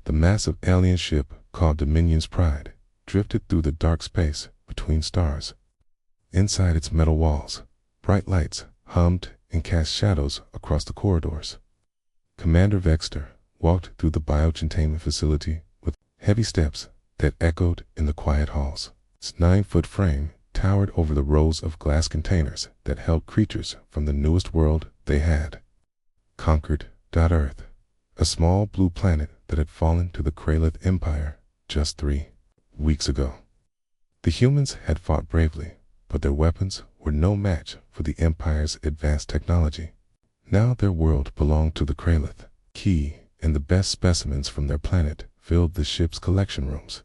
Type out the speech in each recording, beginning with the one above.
The massive alien ship, called Dominion's Pride, drifted through the dark space between stars. Inside its metal walls, bright lights hummed and cast shadows across the corridors. Commander Vexter walked through the biocontainment facility with heavy steps that echoed in the quiet halls. Its 9-foot frame towered over the rows of glass containers that held creatures from the newest world they had conquered. Earth, a small blue planet that had fallen to the Kralith Empire just 3 weeks ago. The humans had fought bravely, but their weapons were no match for the Empire's advanced technology. Now their world belonged to the Kralith. And the best specimens from their planet filled the ship's collection rooms.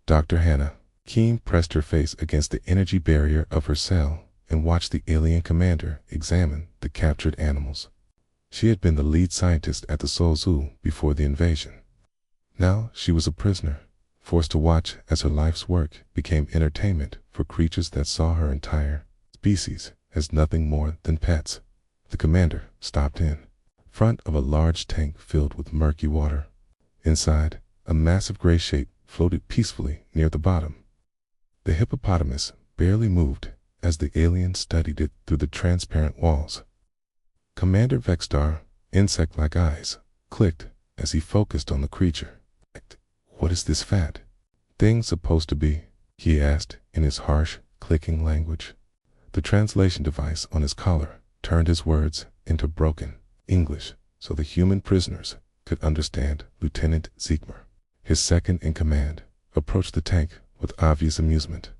Dr. Hannah Keene pressed her face against the energy barrier of her cell and watched the alien commander examine the captured animals. She had been the lead scientist at the Sol Zoo before the invasion. Now she was a prisoner, forced to watch as her life's work became entertainment for creatures that saw her entire species as nothing more than pets. The commander stopped in front of a large tank filled with murky water. Inside, a massive gray shape floated peacefully near the bottom. The hippopotamus barely moved as the alien studied it through the transparent walls. Commander Vextar, insect-like eyes, clicked as he focused on the creature. "What is this fat thing supposed to be?" he asked in his harsh, clicking language. The translation device on his collar turned his words into broken English so the human prisoners could understand. Lieutenant Ziegmer, his second in command, approached the tank with obvious amusement.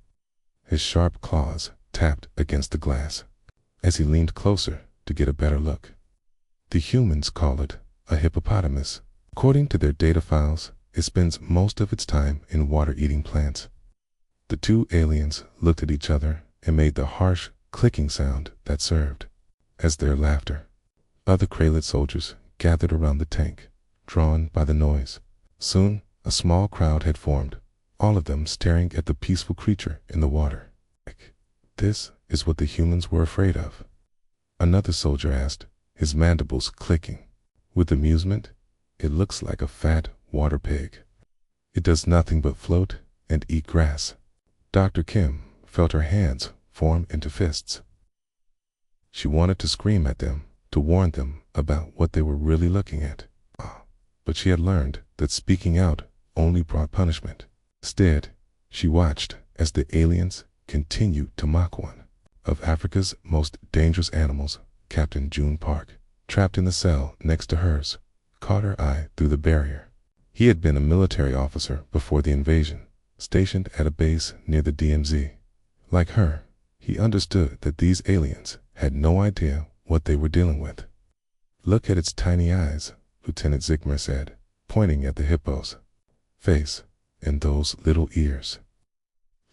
His sharp claws tapped against the glass as he leaned closer to get a better look. The humans call it a hippopotamus. According to their data files, it spends most of its time in water-eating plants. The two aliens looked at each other and made the harsh, clicking sound that served as their laughter. Other Kralith soldiers gathered around the tank, drawn by the noise. Soon, a small crowd had formed, all of them staring at the peaceful creature in the water. "This is what the humans were afraid of?" another soldier asked, his mandibles clicking with amusement. "It looks like a fat water pig. It does nothing but float and eat grass." Dr. Kim felt her hands form into fists. She wanted to scream at them, to warn them about what they were really looking at. But she had learned that speaking out only brought punishment. Instead, she watched as the aliens continued to mock one of Africa's most dangerous animals. Captain June Park, trapped in the cell next to hers, caught her eye through the barrier. He had been a military officer before the invasion, stationed at a base near the DMZ. Like her, he understood that these aliens had no idea what they were dealing with. "Look at its tiny eyes," Lieutenant Ziegmer said, pointing at the hippo's face and those little ears.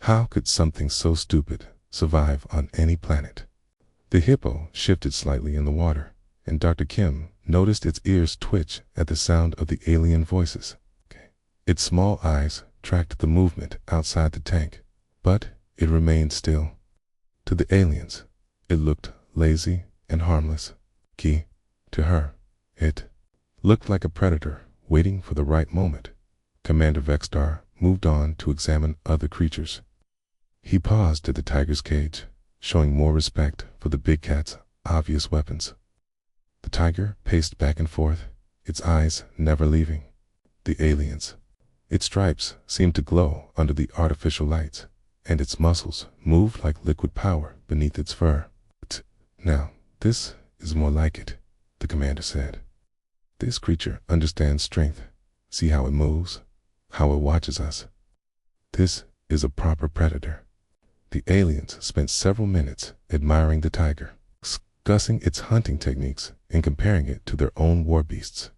How could something so stupid survive on any planet? The hippo shifted slightly in the water, and Dr. Kim noticed its ears twitch at the sound of the alien voices. Its small eyes tracked the movement outside the tank, but it remained still. To the aliens, it looked lazy and harmless. To her, it looked like a predator waiting for the right moment. Commander Vextar moved on to examine other creatures. He paused at the tiger's cage, showing more respect for the big cat's obvious weapons. The tiger paced back and forth, its eyes never leaving the aliens. Its stripes seemed to glow under the artificial lights, and its muscles moved like liquid power beneath its fur. "Now, this is more like it," the commander said. "This creature understands strength. See how it moves, how it watches us. This is a proper predator." The aliens spent several minutes admiring the tiger, discussing its hunting techniques and comparing it to their own war beasts.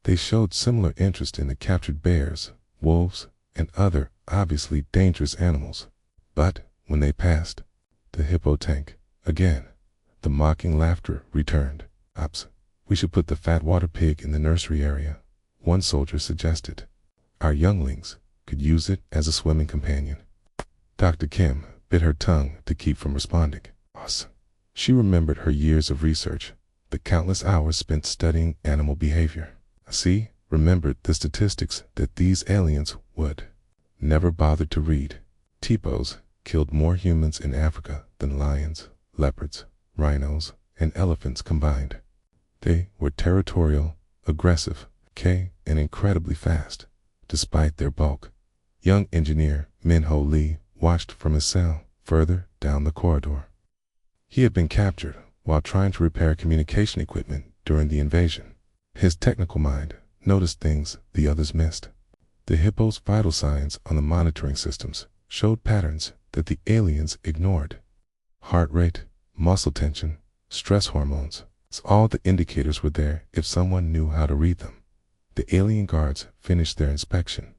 They showed similar interest in the captured bears, wolves, and other obviously dangerous animals. But when they passed the hippo tank again, the mocking laughter returned. "Ops, we should put the fat water pig in the nursery area," one soldier suggested. "Our younglings could use it as a swimming companion." Dr. Kim bit her tongue to keep from responding. She remembered her years of research, the countless hours spent studying animal behavior. "See, remembered the statistics that these aliens would never bother to read. Hippos killed more humans in Africa than lions, leopards, rhinos, and elephants combined. They were territorial, aggressive, and incredibly fast. Despite their bulk, young engineer Min-Ho Lee watched from his cell further down the corridor. He had been captured while trying to repair communication equipment during the invasion. His technical mind noticed things the others missed. The Hippos' vital signs on the monitoring systems showed patterns that the aliens ignored. Heart rate, muscle tension, stress hormones. All the indicators were there if someone knew how to read them. The alien guards finished their inspection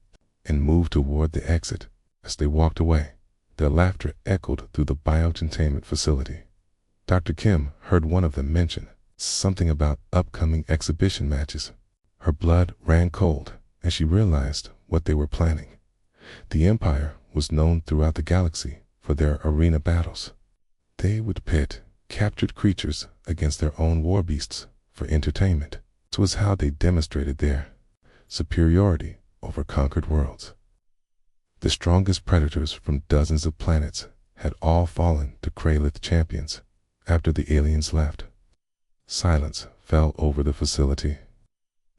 and moved toward the exit. As they walked away, their laughter echoed through the biocontainment facility. Dr. Kim heard one of them mention something about upcoming exhibition matches. Her blood ran cold as she realized what they were planning. The Empire was known throughout the galaxy for their arena battles. They would pit captured creatures against their own war beasts for entertainment. This was how they demonstrated their superiority over conquered worlds. The strongest predators from dozens of planets had all fallen to Kralith champions after the aliens left. Silence fell over the facility.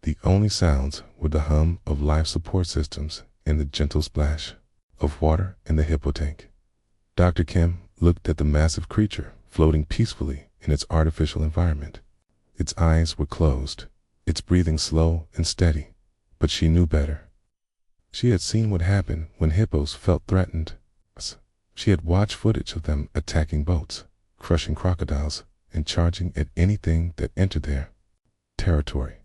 The only sounds were the hum of life support systems and the gentle splash of water in the hippo tank. Dr. Kim looked at the massive creature floating peacefully in its artificial environment. Its eyes were closed, its breathing slow and steady, but she knew better. She had seen what happened when hippos felt threatened. She had watched footage of them attacking boats, crushing crocodiles, and charging at anything that entered their territory.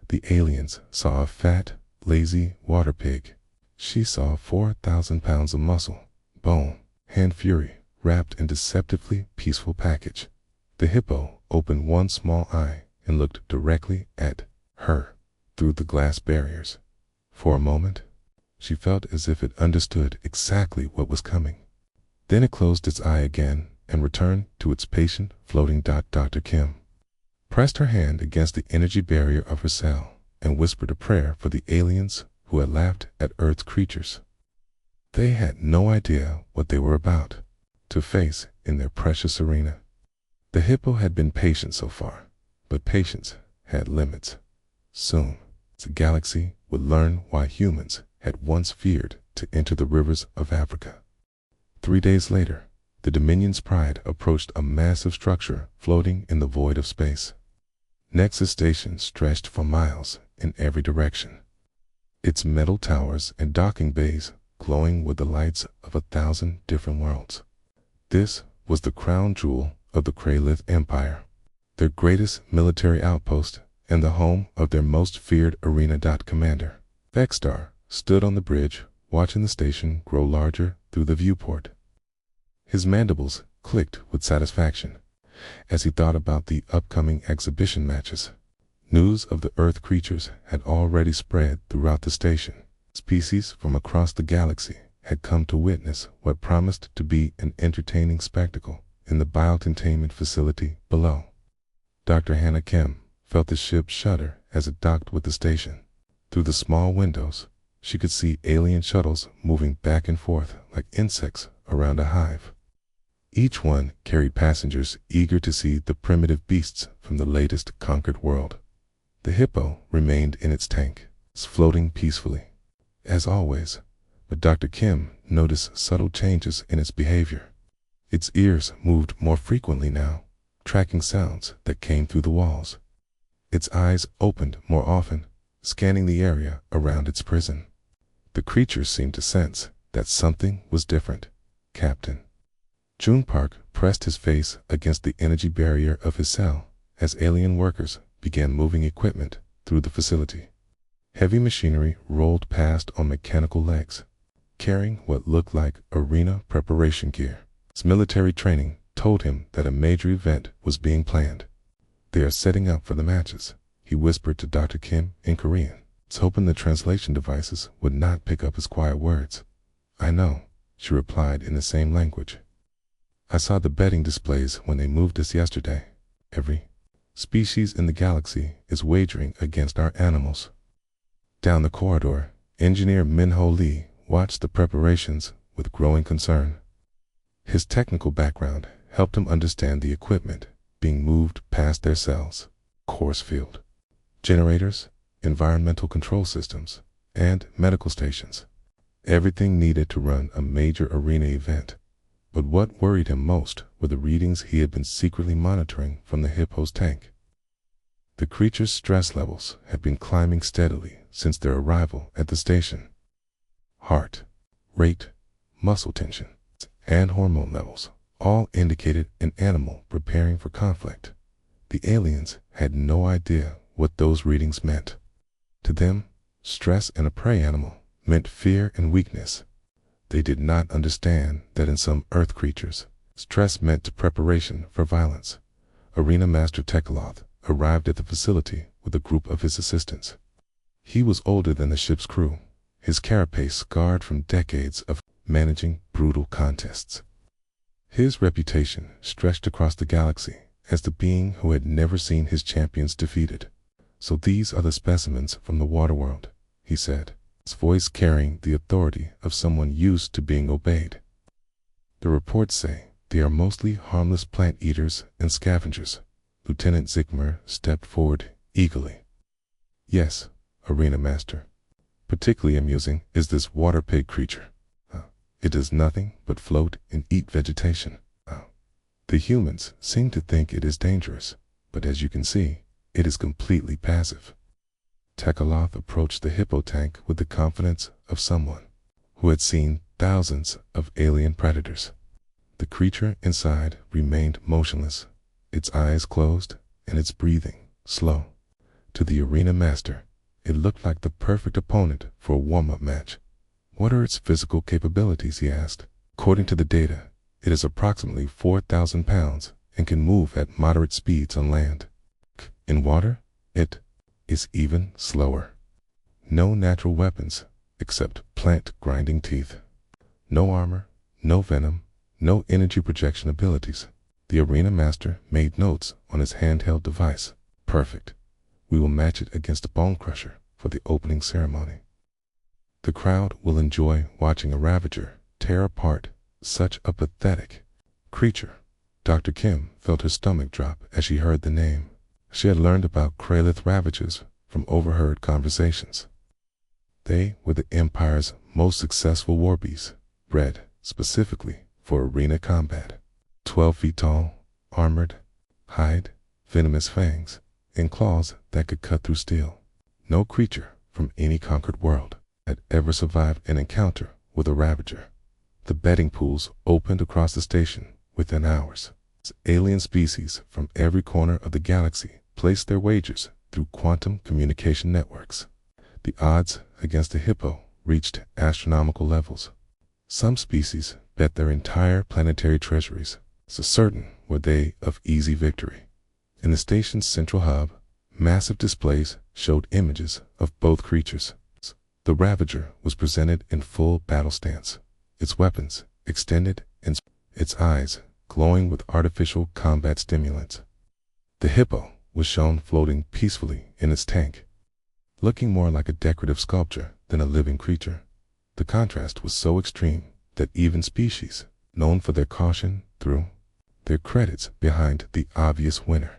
The aliens saw a fat, lazy water pig. She saw 4,000 pounds of muscle, bone, and fury wrapped in deceptively peaceful package. The hippo opened one small eye and looked directly at her through the glass barriers. For a moment, she felt as if it understood exactly what was coming. Then it closed its eye again and returned to its patient, floating dot. Dr. Kim pressed her hand against the energy barrier of her cell and whispered a prayer for the aliens who had laughed at Earth's creatures. They had no idea what they were about to face in their precious arena. The hippo had been patient so far, but patience had limits. Soon, the galaxy would learn why humans had once feared to enter the rivers of Africa. 3 days later, the Dominion's Pride approached a massive structure floating in the void of space. Nexus Station stretched for miles in every direction, its metal towers and docking bays glowing with the lights of 1,000 different worlds. This was the crown jewel of the Kralith Empire, their greatest military outpost and the home of their most feared arena. Commander Vexstar stood on the bridge, watching the station grow larger through the viewport. His mandibles clicked with satisfaction as he thought about the upcoming exhibition matches. News of the Earth creatures had already spread throughout the station. Species from across the galaxy had come to witness what promised to be an entertaining spectacle in the biocontainment facility below. Dr. Hannah Kim felt the ship shudder as it docked with the station. Through the small windows, she could see alien shuttles moving back and forth like insects around a hive. Each one carried passengers eager to see the primitive beasts from the latest conquered world. The hippo remained in its tank, floating peacefully, as always, but Dr. Kim noticed subtle changes in its behavior. Its ears moved more frequently now, tracking sounds that came through the walls. Its eyes opened more often, scanning the area around its prison. The creature seemed to sense that something was different. Captain June Park pressed his face against the energy barrier of his cell as alien workers began moving equipment through the facility. Heavy machinery rolled past on mechanical legs, carrying what looked like arena preparation gear. His military training told him that a major event was being planned. "They are setting up for the matches," he whispered to Dr. Kim in Korean, hoping the translation devices would not pick up his quiet words. "I know," she replied in the same language. "I saw the betting displays when they moved us yesterday. Every species in the galaxy is wagering against our animals." Down the corridor, engineer Min-Ho Lee watched the preparations with growing concern. His technical background helped him understand the equipment being moved past their cells: course field, generators, environmental control systems, and medical stations. Everything needed to run a major arena event. But what worried him most were the readings he had been secretly monitoring from the Hippos tank. The creature's stress levels had been climbing steadily since their arrival at the station. Heart rate, muscle tension, and hormone levels all indicated an animal preparing for conflict. The aliens had no idea what those readings meant. To them, stress in a prey animal meant fear and weakness. They did not understand that in some Earth creatures, stress meant preparation for violence. Arena Master Tekaloth arrived at the facility with a group of his assistants. He was older than the ship's crew, his carapace scarred from decades of managing brutal contests. His reputation stretched across the galaxy as the being who had never seen his champions defeated. "So these are the specimens from the water world," he said, his voice carrying the authority of someone used to being obeyed. "The reports say they are mostly harmless plant eaters and scavengers." Lieutenant Zikmer stepped forward eagerly. "Yes, Arena Master. Particularly amusing is this water pig creature. It does nothing but float and eat vegetation. The humans seem to think it is dangerous, but as you can see, it is completely passive." Tekaloth approached the hippo tank with the confidence of someone who had seen thousands of alien predators. The creature inside remained motionless, its eyes closed and its breathing slow. To the Arena Master, it looked like the perfect opponent for a warm-up match. "What are its physical capabilities?" he asked. "According to the data, it is approximately 4,000 pounds and can move at moderate speeds on land. In water, it is even slower. No natural weapons except plant-grinding teeth. No armor, no venom, no energy projection abilities." The Arena Master made notes on his handheld device. "Perfect. We will match it against a bone crusher for the opening ceremony. The crowd will enjoy watching a Ravager tear apart such a pathetic creature." Dr. Kim felt her stomach drop as she heard the name. She had learned about Kralith Ravagers from overheard conversations. They were the Empire's most successful war beasts, bred specifically for arena combat. 12 feet tall, armored, hide, venomous fangs, and claws that could cut through steel. No creature from any conquered world had ever survived an encounter with a Ravager. The betting pools opened across the station within hours. Alien species from every corner of the galaxy placed their wagers through quantum communication networks. The odds against the hippo reached astronomical levels. Some species bet their entire planetary treasuries, so certain were they of easy victory. In the station's central hub, massive displays showed images of both creatures. The Ravager was presented in full battle stance, its weapons extended and its eyes glowing with artificial combat stimulants. The hippo was shown floating peacefully in its tank, looking more like a decorative sculpture than a living creature. The contrast was so extreme that even species known for their caution threw their credits behind the obvious winner.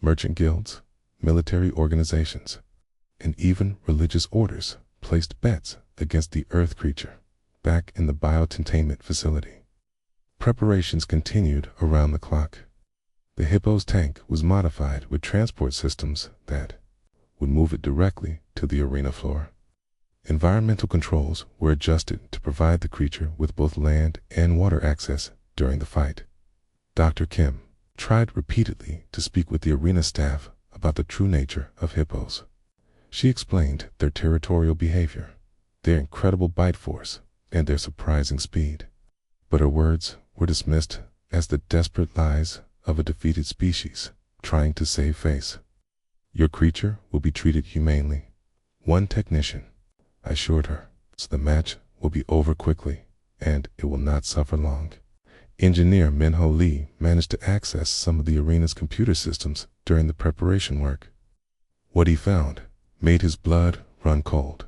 Merchant guilds, military organizations, and even religious orders placed bets against the Earth creature back in the biocontainment facility. Preparations continued around the clock. The Hippo's tank was modified with transport systems that would move it directly to the arena floor. Environmental controls were adjusted to provide the creature with both land and water access during the fight. Dr. Kim tried repeatedly to speak with the arena staff about the true nature of hippos. She explained their territorial behavior, their incredible bite force, and their surprising speed. But her words were dismissed as the desperate lies of a defeated species trying to save face. "Your creature will be treated humanely," one technician assured her, "so the match will be over quickly, and it will not suffer long." Engineer Min-Ho Lee managed to access some of the arena's computer systems during the preparation work. What he found made his blood run cold.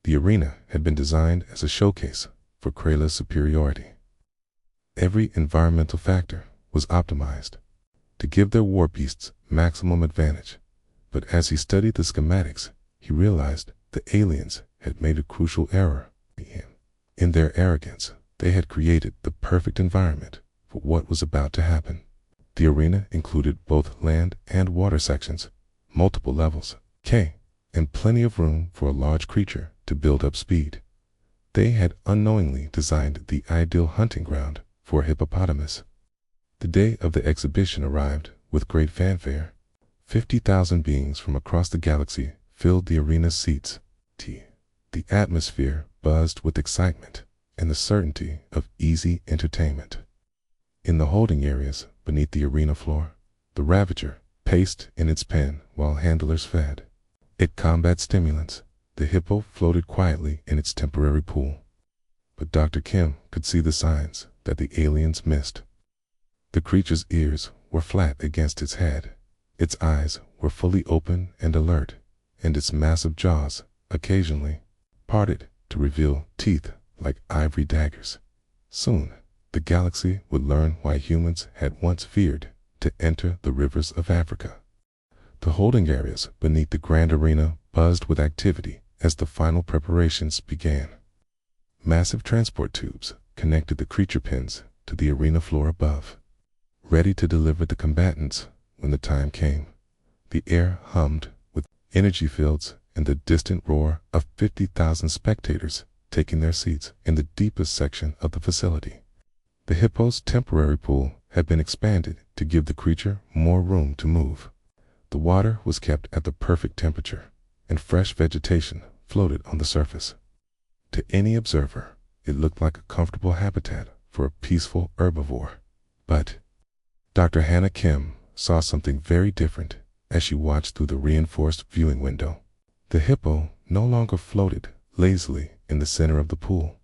The arena had been designed as a showcase for Krayla's superiority. Every environmental factor was optimized to give their war beasts maximum advantage. But as he studied the schematics, he realized the aliens had made a crucial error. In their arrogance, they had created the perfect environment for what was about to happen. The arena included both land and water sections, multiple levels, and plenty of room for a large creature to build up speed. They had unknowingly designed the ideal hunting ground for a hippopotamus. The day of the exhibition arrived with great fanfare. 50,000 beings from across the galaxy filled the arena's seats. The atmosphere buzzed with excitement and the certainty of easy entertainment. In the holding areas beneath the arena floor, the Ravager paced in its pen while handlers fed it combat stimulants. The hippo floated quietly in its temporary pool. But Dr. Kim could see the signs that the aliens missed. The creature's ears were flat against its head. Its eyes were fully open and alert, and its massive jaws occasionally parted to reveal teeth like ivory daggers. Soon, the galaxy would learn why humans had once feared to enter the rivers of Africa. The holding areas beneath the grand arena buzzed with activity as the final preparations began. Massive transport tubes connected the creature pens to the arena floor above, ready to deliver the combatants when the time came. The air hummed with energy fields and the distant roar of 50,000 spectators taking their seats in the deepest section of the facility. The hippo's temporary pool had been expanded to give the creature more room to move. The water was kept at the perfect temperature, and fresh vegetation floated on the surface. To any observer, it looked like a comfortable habitat for a peaceful herbivore. But Dr. Hannah Kim saw something very different as she watched through the reinforced viewing window. The hippo no longer floated lazily in the center of the pool.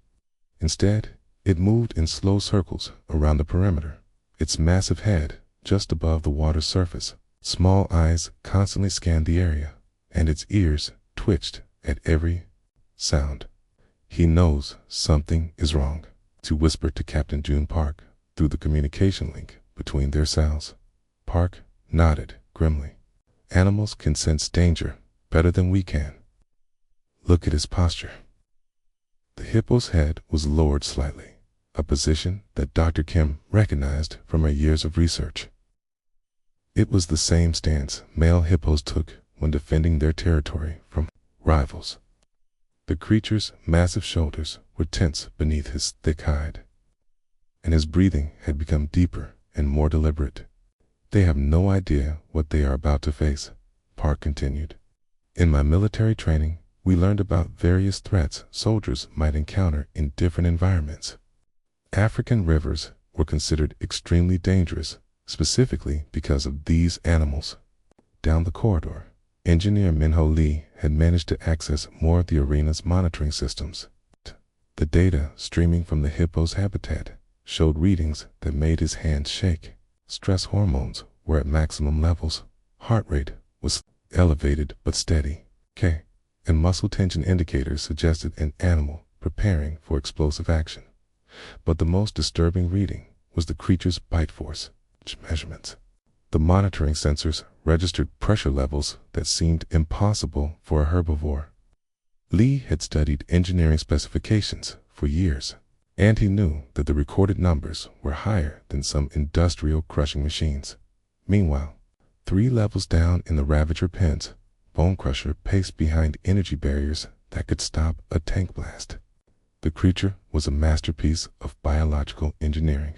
Instead, it moved in slow circles around the perimeter, its massive head just above the water's surface. Small eyes constantly scanned the area, and its ears twitched at every sound. "He knows something is wrong," she whispered to Captain June Park through the communication link between their cells. Park nodded grimly. "Animals can sense danger better than we can. Look at his posture." The hippo's head was lowered slightly, a position that Dr. Kim recognized from her years of research. It was the same stance male hippos took when defending their territory from rivals. The creature's massive shoulders were tense beneath his thick hide, and his breathing had become deeper and more deliberate. "They have no idea what they are about to face," Park continued. "In my military training, we learned about various threats soldiers might encounter in different environments. African rivers were considered extremely dangerous, specifically because of these animals." Down the corridor, Engineer Minho Lee had managed to access more of the arena's monitoring systems. The data streaming from the hippo's habitat showed readings that made his hands shake. Stress hormones were at maximum levels. Heart rate was elevated but steady. And muscle tension indicators suggested an animal preparing for explosive action. But the most disturbing reading was the creature's bite force measurements. The monitoring sensors registered pressure levels that seemed impossible for a herbivore. Lee had studied engineering specifications for years, and he knew that the recorded numbers were higher than some industrial crushing machines. Meanwhile, 3 levels down in the Ravager pens, Bone Crusher paced behind energy barriers that could stop a tank blast. The creature was a masterpiece of biological engineering,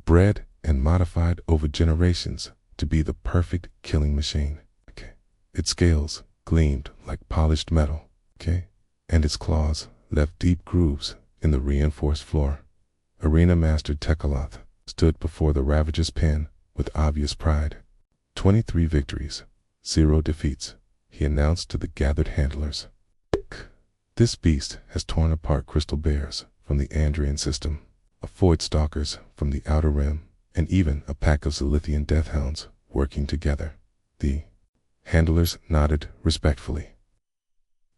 bred and modified over generations to be the perfect killing machine. Its scales gleamed like polished metal, and its claws left deep grooves in the reinforced floor. Arena Master Tekaloth stood before the Ravager's pen with obvious pride. 23 victories, 0 defeats, he announced to the gathered handlers. "This beast has torn apart crystal bears from the Andrian system, Avoid stalkers from the Outer Rim, and even a pack of Zilithian deathhounds working together." The handlers nodded respectfully.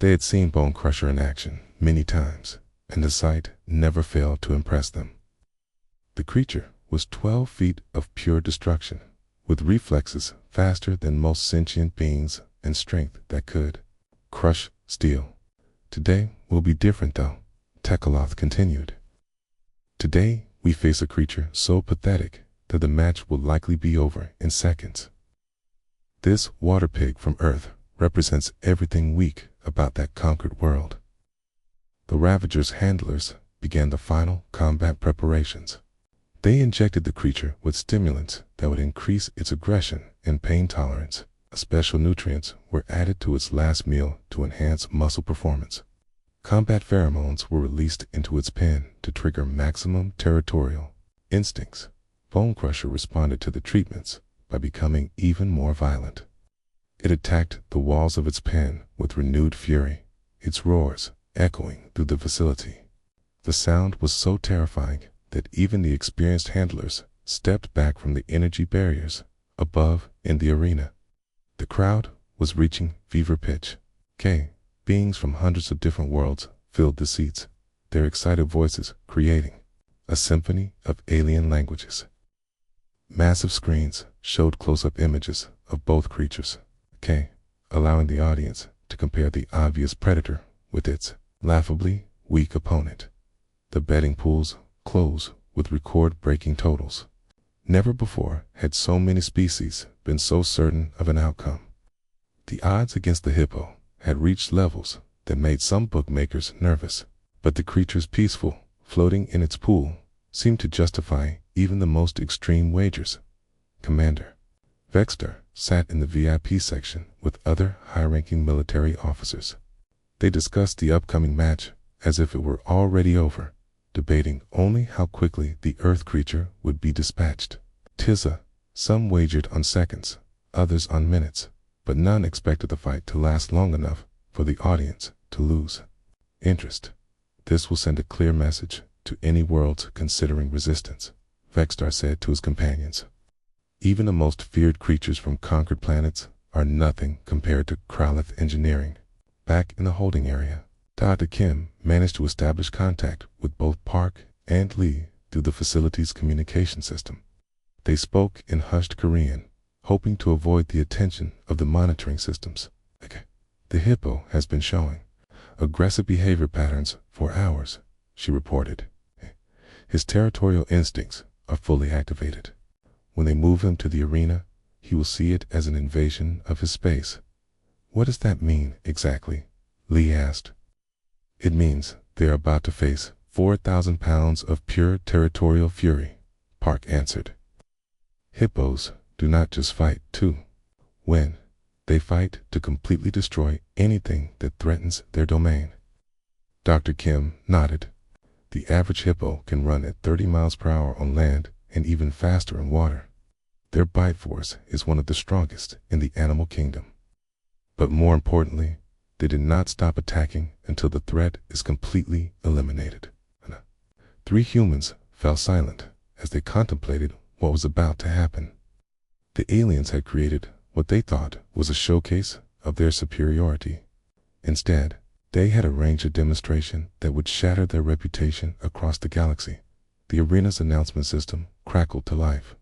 They had seen Bone Crusher in action many times, and the sight never failed to impress them. The creature was 12 feet of pure destruction, with reflexes faster than most sentient beings and strength that could crush steel. Today will be different though, Tekaloth continued. Today we face a creature so pathetic that the match will likely be over in seconds. This water pig from Earth represents everything weak about that conquered world. The Ravager's handlers began the final combat preparations. They injected the creature with stimulants that would increase its aggression and pain tolerance. Special nutrients were added to its last meal to enhance muscle performance. Combat pheromones were released into its pen to trigger maximum territorial instincts. Bone Crusher responded to the treatments by becoming even more violent. It attacked the walls of its pen with renewed fury, its roars echoing through the facility. The sound was so terrifying that even the experienced handlers stepped back from the energy barriers above in the arena. The crowd was reaching fever pitch. Beings from hundreds of different worlds filled the seats, their excited voices creating a symphony of alien languages. Massive screens showed close-up images of both creatures, allowing the audience to compare the obvious predator with its laughably weak opponent. The betting pools closed with record-breaking totals. Never before had so many species been so certain of an outcome. The odds against the hippo had reached levels that made some bookmakers nervous, but the creature's peaceful, floating in its pool, seemed to justify even the most extreme wagers. Commander Vexter sat in the VIP section with other high-ranking military officers. They discussed the upcoming match as if it were already over, debating only how quickly the Earth creature would be dispatched. Some wagered on seconds, others on minutes, but none expected the fight to last long enough for the audience to lose interest. This will send a clear message to any worlds considering resistance, Vextar said to his companions. Even the most feared creatures from conquered planets are nothing compared to Kralith engineering. Back in the holding area, Dr. Kim managed to establish contact with both Park and Lee through the facility's communication system. They spoke in hushed Korean, hoping to avoid the attention of the monitoring systems. The hippo has been showing aggressive behavior patterns for hours, she reported. His territorial instincts are fully activated. When they move him to the arena, he will see it as an invasion of his space. What does that mean exactly? Lee asked. It means they are about to face 4,000 pounds of pure territorial fury, Park answered. Hippos do not just fight too. When they fight to completely destroy anything that threatens their domain. Dr. Kim nodded. The average hippo can run at 30 miles per hour on land and even faster in water. Their bite force is one of the strongest in the animal kingdom. But more importantly, they did not stop attacking until the threat is completely eliminated. 3 humans fell silent as they contemplated what was about to happen. The aliens had created what they thought was a showcase of their superiority. Instead, they had arranged a demonstration that would shatter their reputation across the galaxy. The arena's announcement system crackled to life,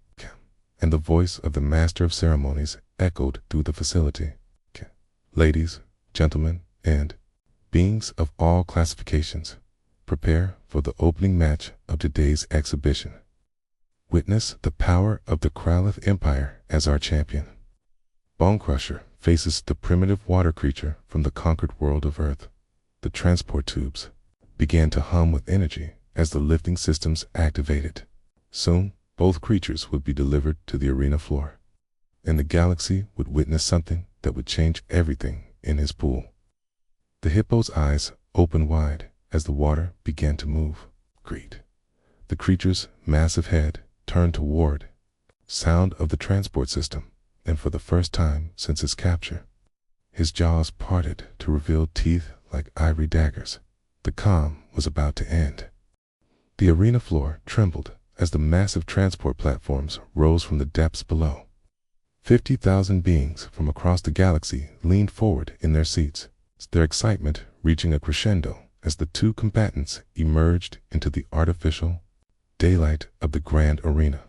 and the voice of the master of ceremonies echoed through the facility. Ladies, gentlemen, and beings of all classifications, prepare for the opening match of today's exhibition. Witness the power of the Kralith Empire as our champion. Bone Crusher faces the primitive water creature from the conquered world of Earth. The transport tubes began to hum with energy as the lifting systems activated. Soon, both creatures would be delivered to the arena floor, and the galaxy would witness something that would change everything in his pool. The hippo's eyes opened wide as the water began to move. The creature's massive head turned toward sound of the transport system, and for the first time since its capture, his jaws parted to reveal teeth like ivory daggers. The calm was about to end. The arena floor trembled as the massive transport platforms rose from the depths below. 50,000 beings from across the galaxy leaned forward in their seats, their excitement reaching a crescendo as the two combatants emerged into the artificial daylight of the grand arena.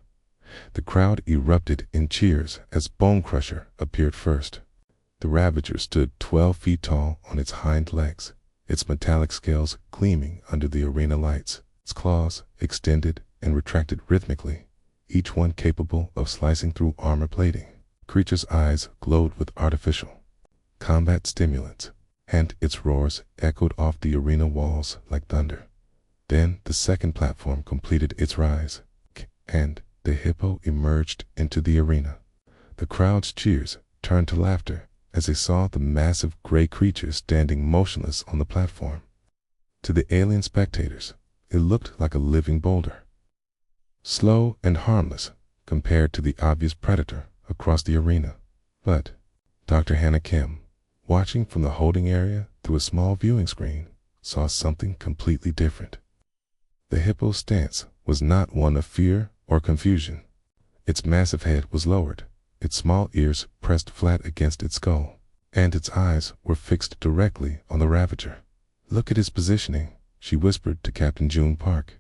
The crowd erupted in cheers as Bone Crusher appeared first. The Ravager stood 12 feet tall on its hind legs, its metallic scales gleaming under the arena lights, its claws extended and retracted rhythmically, each one capable of slicing through armor plating. The creature's eyes glowed with artificial combat stimulants, and its roars echoed off the arena walls like thunder. Then the second platform completed its rise, and the hippo emerged into the arena. The crowd's cheers turned to laughter as they saw the massive gray creature standing motionless on the platform. To the alien spectators, it looked like a living boulder, slow and harmless compared to the obvious predator across the arena. But Dr. Hannah Kim, watching from the holding area through a small viewing screen, saw something completely different. The hippo's stance was not one of fear or confusion. Its massive head was lowered, its small ears pressed flat against its skull, and its eyes were fixed directly on the Ravager. "Look at his positioning," she whispered to Captain June Park.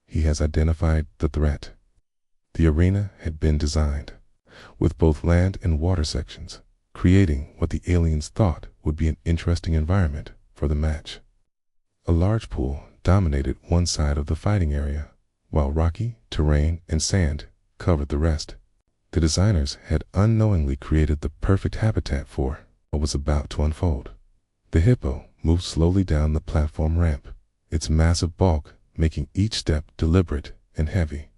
"He has identified the threat." The arena had been designed with both land and water sections, creating what the aliens thought would be an interesting environment for the match. A large pool dominated one side of the fighting area, while rocky terrain and sand covered the rest. The designers had unknowingly created the perfect habitat for what was about to unfold. The hippo moved slowly down the platform ramp, its massive bulk making each step deliberate and heavy.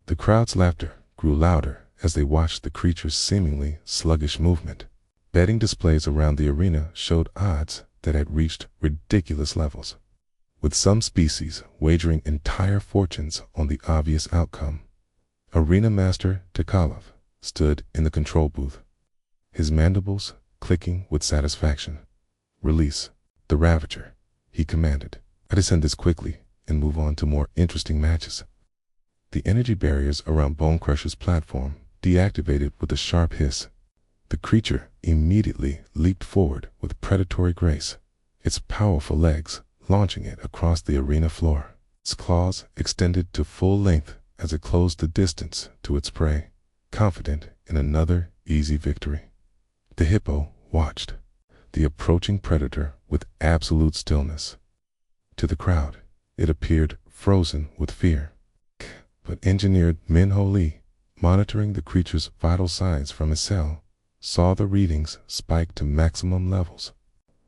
The crowd's laughter grew louder as they watched the creature's seemingly sluggish movement. Betting displays around the arena showed odds that had reached ridiculous levels, with some species wagering entire fortunes on the obvious outcome. Arena Master Tekalov stood in the control booth, his mandibles clicking with satisfaction. "Release the Ravager," he commanded. "I descend this quickly and move on to more interesting matches." The energy barriers around Bone Crusher's platform deactivated with a sharp hiss. The creature immediately leaped forward with predatory grace, its powerful legs launching it across the arena floor. Its claws extended to full length as it closed the distance to its prey, confident in another easy victory. The hippo watched the approaching predator with absolute stillness. To the crowd, it appeared frozen with fear. But engineer Min-Ho Lee, monitoring the creature's vital signs from his cell, saw the readings spike to maximum levels.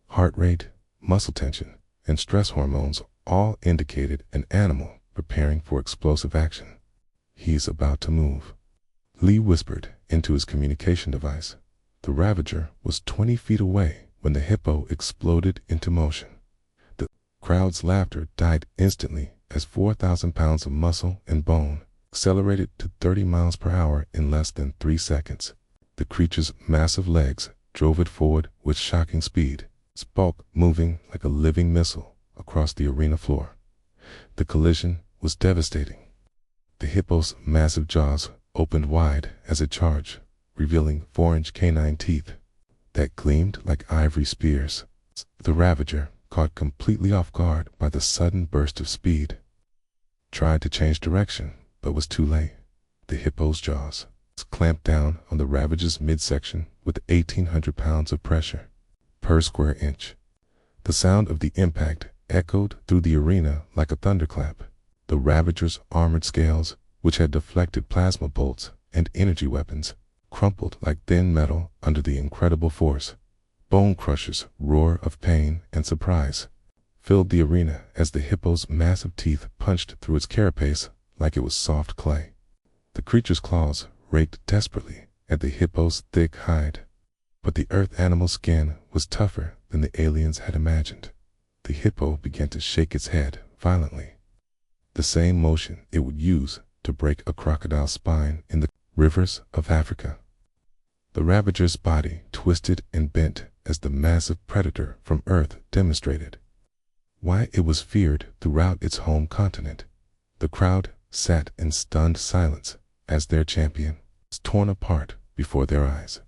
Heart rate, muscle tension, and stress hormones all indicated an animal preparing for explosive action. "He's about to move," Lee whispered into his communication device. The Ravager was 20 feet away when the hippo exploded into motion. The crowd's laughter died instantly as 4,000 pounds of muscle and bone accelerated to 30 miles per hour in less than 3 seconds. The creature's massive legs drove it forward with shocking speed, its bulk moving like a living missile across the arena floor. The collision was devastating. The hippo's massive jaws opened wide as it charged, revealing 4-inch canine teeth that gleamed like ivory spears. The Ravager, caught completely off guard by the sudden burst of speed, tried to change direction, but was too late. The hippo's jaws clamped down on the Ravager's midsection with 1,800 pounds of pressure per square inch. The sound of the impact echoed through the arena like a thunderclap. The Ravager's armored scales, which had deflected plasma bolts and energy weapons, crumpled like thin metal under the incredible force. Bone Crusher's roar of pain and surprise filled the arena as the hippo's massive teeth punched through its carapace like it was soft clay. The creature's claws raked desperately at the hippo's thick hide, but the earth animal's skin was tougher than the aliens had imagined. The hippo began to shake its head violently, the same motion it would use to break a crocodile's spine in the rivers of Africa. The Ravager's body twisted and bent as the massive predator from Earth demonstrated why it was feared throughout its home continent. The crowd sat in stunned silence as their champion was torn apart before their eyes.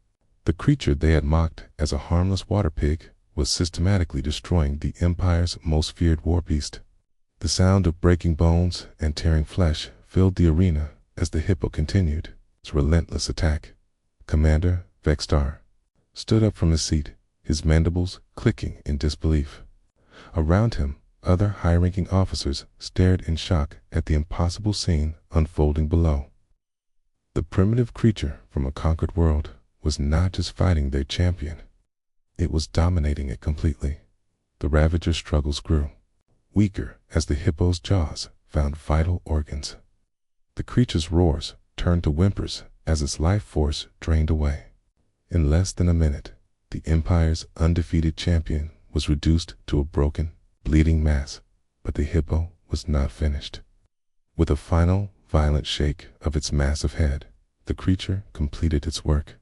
The creature they had mocked as a harmless water pig was systematically destroying the Empire's most feared war beast. The sound of breaking bones and tearing flesh filled the arena as the Hippo continued its relentless attack. Commander Vextar stood up from his seat, his mandibles clicking in disbelief. Around him, other high-ranking officers stared in shock at the impossible scene unfolding below. The primitive creature from a conquered world was not just fighting their champion. It was dominating it completely. The Ravager's struggles grew, weaker as the Hippo's jaws found vital organs. The creature's roars turned to whimpers as its life force drained away. In less than a minute, the Empire's undefeated champion was reduced to a broken, bleeding mass, but the Hippo was not finished. With a final, violent shake of its massive head, the creature completed its work.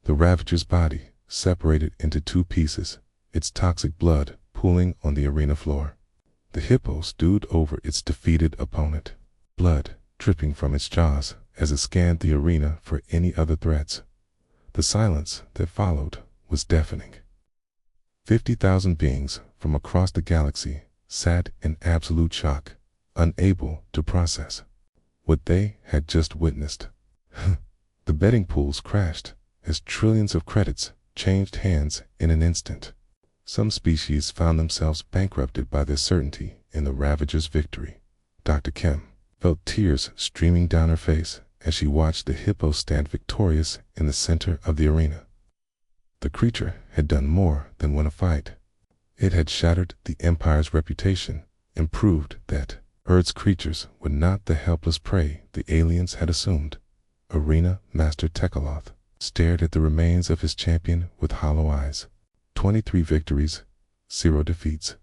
The Ravager's body separated into two pieces, its toxic blood pooling on the arena floor. The Hippo stewed over its defeated opponent, blood dripping from its jaws as it scanned the arena for any other threats. The silence that followed was deafening. 50,000 beings from across the galaxy sat in absolute shock, unable to process what they had just witnessed. The betting pools crashed as trillions of credits changed hands in an instant. Some species found themselves bankrupted by their certainty in the Ravager's victory. Dr. Kim felt tears streaming down her face as she watched the Hippo stand victorious in the center of the arena. The creature had done more than win a fight. It had shattered the Empire's reputation and proved that Earth's creatures were not the helpless prey the aliens had assumed. Arena Master Tekaloth stared at the remains of his champion with hollow eyes. 23 victories, 0 defeats.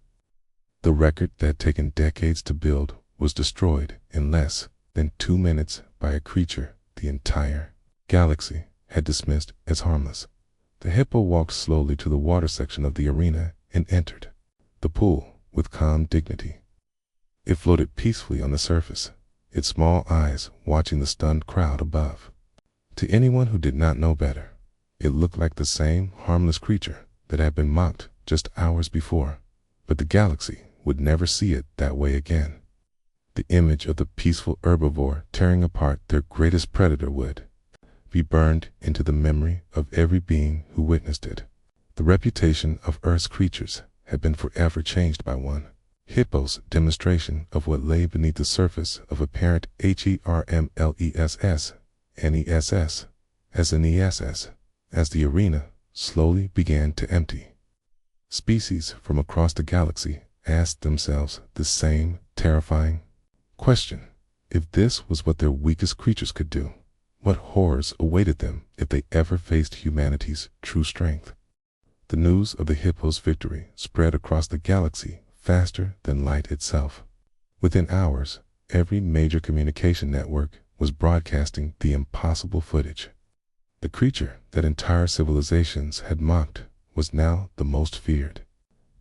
The record that had taken decades to build was destroyed in less than 2 minutes by a creature the entire galaxy had dismissed as harmless. The Hippo walked slowly to the water section of the arena and entered the pool with calm dignity. It floated peacefully on the surface, its small eyes watching the stunned crowd above. To anyone who did not know better, it looked like the same harmless creature that had been mocked just hours before, but the galaxy would never see it that way again. The image of the peaceful herbivore tearing apart their greatest predator would be burned into the memory of every being who witnessed it. The reputation of Earth's creatures had been forever changed by one Hippo's demonstration of what lay beneath the surface of apparent HERMLESS NESS as an ESS as the arena slowly began to empty. Species from across the galaxy asked themselves the same terrifying question. If this was what their weakest creatures could do, what horrors awaited them if they ever faced humanity's true strength? The news of the Hippo's victory spread across the galaxy faster than light itself. Within hours, every major communication network was broadcasting the impossible footage. The creature that entire civilizations had mocked was now the most feared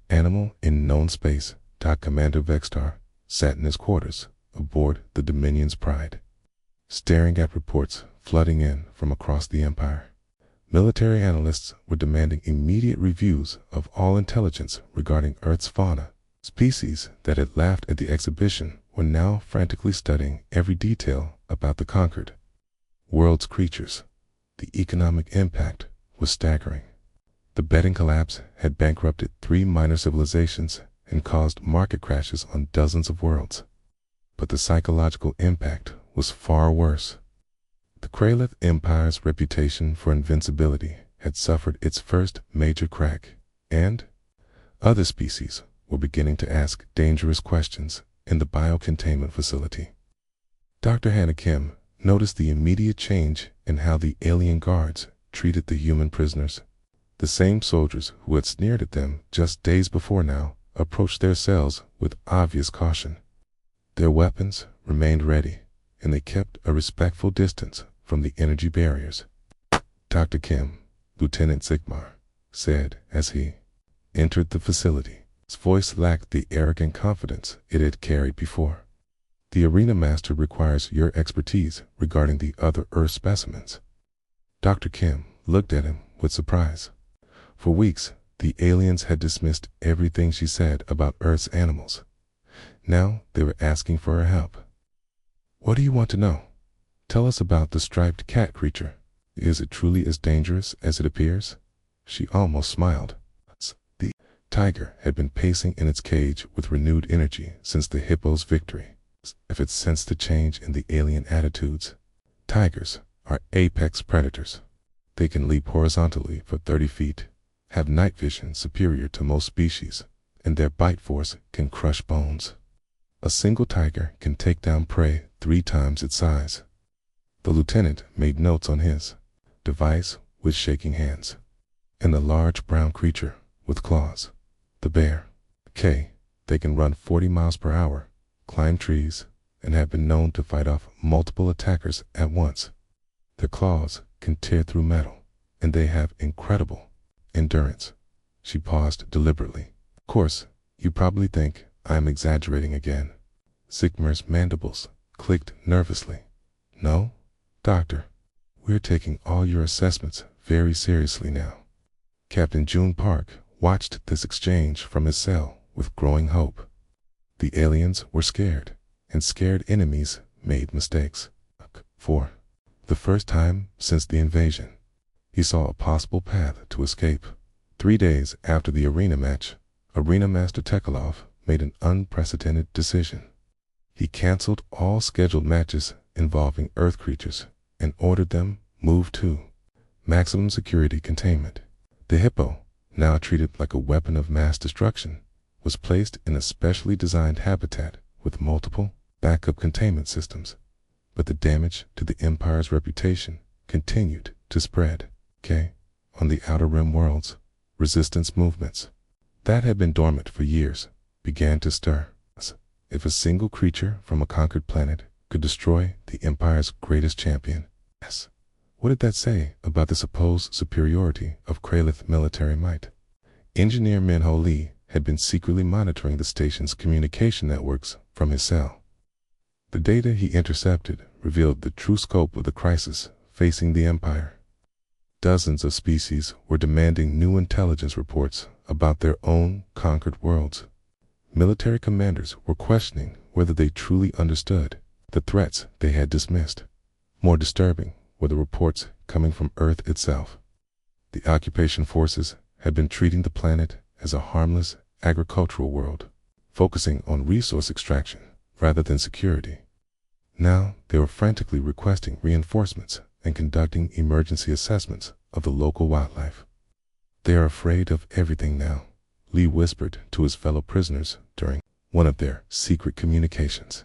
animal in known space. Commander Vextar sat in his quarters aboard the Dominion's Pride, staring at reports flooding in from across the Empire. Military analysts were demanding immediate reviews of all intelligence regarding Earth's fauna. Species that had laughed at the exhibition were now frantically studying every detail about the conquered world's creatures. The economic impact was staggering. The betting collapse had bankrupted 3 minor civilizations and caused market crashes on dozens of worlds. But the psychological impact was far worse. The Kralith Empire's reputation for invincibility had suffered its first major crack, and other species were beginning to ask dangerous questions in the biocontainment facility. Dr. Hannah Kim noticed the immediate change in how the alien guards treated the human prisoners. The same soldiers who had sneered at them just days before now approached their cells with obvious caution. Their weapons remained ready, and they kept a respectful distance from the energy barriers. Dr. Kim, Lieutenant Sigmar, said as he entered the facility. His voice lacked the arrogant confidence it had carried before. The Arena Master requires your expertise regarding the other Earth specimens. Dr. Kim looked at him with surprise. For weeks, The aliens had dismissed everything she said about Earth's animals. Now they were asking for her help. "What do you want to know? Tell us about the striped cat creature. Is it truly as dangerous as it appears?" She almost smiled. The tiger had been pacing in its cage with renewed energy since the hippo's victory. If it sensed the change in the alien attitudes, tigers are apex predators. They can leap horizontally for 30 feet, have night vision superior to most species, and their bite force can crush bones. A single tiger can take down prey 3 times its size. The lieutenant made notes on his device with shaking hands. And a large brown creature with claws, the bear. They can run 40 miles per hour, climb trees, and have been known to fight off multiple attackers at once. Their claws can tear through metal, and they have incredible endurance. She paused deliberately. Of course, you probably think I am exaggerating again. Sigmar's mandibles clicked nervously. No, Doctor, we're taking all your assessments very seriously now. Captain June Park watched this exchange from his cell with growing hope. The aliens were scared, and scared enemies made mistakes. For the first time since the invasion, he saw a possible path to escape. 3 days after the arena match, Arena Master Tekalov made an unprecedented decision. He canceled all scheduled matches involving Earth creatures and ordered them moved to maximum security containment. The hippo, now treated like a weapon of mass destruction, was placed in a specially designed habitat with multiple backup containment systems. But the damage to the Empire's reputation continued to spread. On the Outer Rim worlds, resistance movements that had been dormant for years began to stir. If a single creature from a conquered planet could destroy the Empire's greatest champion, what did that say about the supposed superiority of Kralith military might? Engineer Minho Lee had been secretly monitoring the station's communication networks from his cell. The data he intercepted revealed the true scope of the crisis facing the Empire. Dozens of species were demanding new intelligence reports about their own conquered worlds. Military commanders were questioning whether they truly understood the threats they had dismissed. More disturbing were the reports coming from Earth itself. The occupation forces had been treating the planet as a harmless agricultural world, focusing on resource extraction rather than security. Now they were frantically requesting reinforcements and conducting emergency assessments of the local wildlife. "They are afraid of everything now," Lee whispered to his fellow prisoners during one of their secret communications.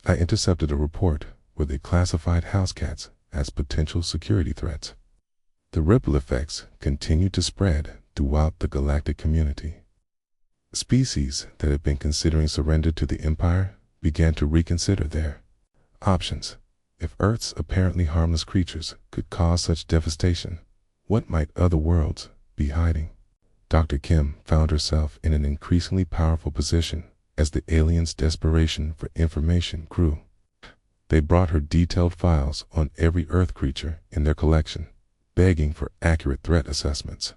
"I intercepted a report where they classified house cats as potential security threats." The ripple effects continued to spread throughout the galactic community. Species that had been considering surrender to the Empire began to reconsider their options. If Earth's apparently harmless creatures could cause such devastation, what might other worlds be hiding? Dr. Kim found herself in an increasingly powerful position as the aliens' desperation for information grew. They brought her detailed files on every Earth creature in their collection, begging for accurate threat assessments.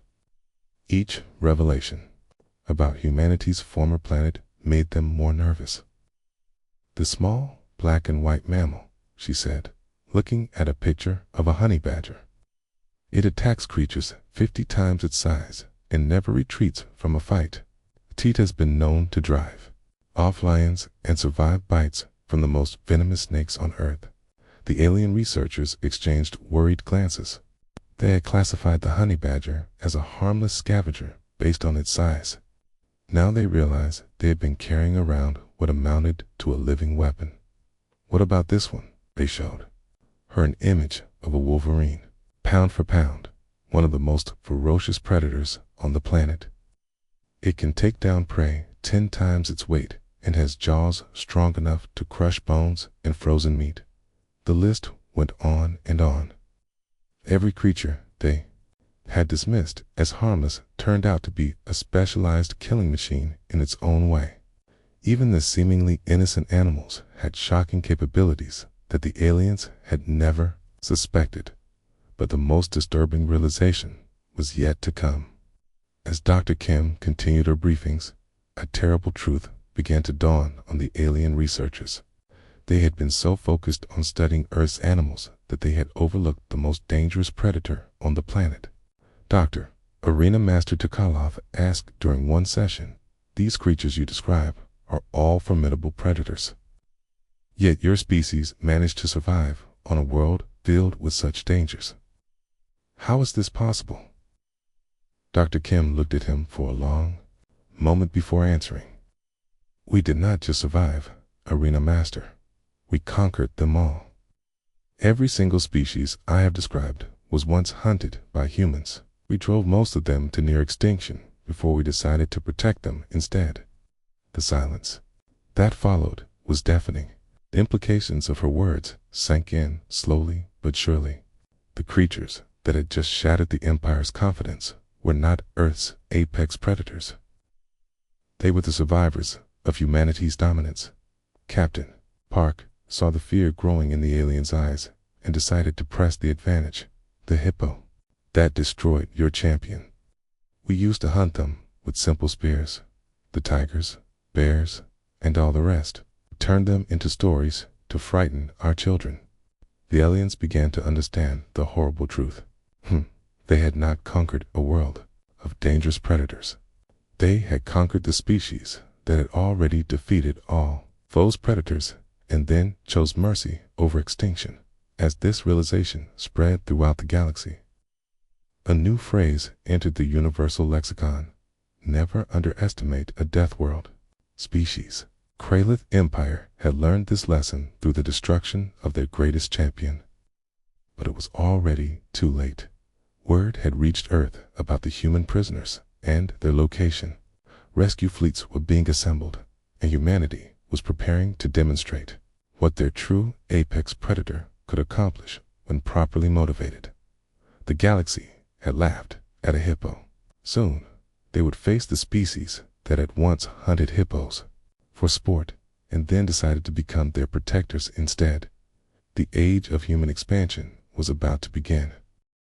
Each revelation about humanity's former planet made them more nervous. "The small, black and white mammal," she said, looking at a picture of a honey badger. "It attacks creatures 50 times its size and never retreats from a fight. Teat has been known to drive off lions and survive bites from the most venomous snakes on Earth." The alien researchers exchanged worried glances. They had classified the honey badger as a harmless scavenger based on its size. Now they realized they had been carrying around what amounted to a living weapon. "What about this one?" they showed her an image of a wolverine, pound for pound, one of the most ferocious predators on the planet. "It can take down prey 10 times its weight and has jaws strong enough to crush bones and frozen meat." The list went on and on. Every creature they had dismissed as harmless turned out to be a specialized killing machine in its own way. Even the seemingly innocent animals had shocking capabilities that the aliens had never suspected. But the most disturbing realization was yet to come. As Dr. Kim continued her briefings, a terrible truth began to dawn on the alien researchers. They had been so focused on studying Earth's animals that they had overlooked the most dangerous predator on the planet. Dr. Arena Master Tukalov asked during one session, "These creatures you describe are all formidable predators. Yet your species managed to survive on a world filled with such dangers. How is this possible?" Dr. Kim looked at him for a long moment before answering. "We did not just survive, Arena Master. We conquered them all. Every single species I have described was once hunted by humans. We drove most of them to near extinction before we decided to protect them instead." The silence that followed was deafening. The implications of her words sank in slowly but surely. The creatures that had just shattered the Empire's confidence were not Earth's apex predators. They were the survivors of humanity's dominance. Captain Park saw the fear growing in the alien's eyes and decided to press the advantage. "The hippo that destroyed your champion. We used to hunt them with simple spears. The tigers, bears, and all the rest. Turned them into stories to frighten our children." The aliens began to understand the horrible truth. They had not conquered a world of dangerous predators. They had conquered the species that had already defeated all foes predators and then chose mercy over extinction. As this realization spread throughout the galaxy, a new phrase entered the universal lexicon: never underestimate a death world species. Kralith Empire had learned this lesson through the destruction of their greatest champion. But it was already too late. Word had reached Earth about the human prisoners and their location. Rescue fleets were being assembled, and humanity was preparing to demonstrate what their true apex predator could accomplish when properly motivated. The galaxy had laughed at a hippo. Soon, they would face the species that had once hunted hippos for sport and then decided to become their protectors instead. The age of human expansion was about to begin.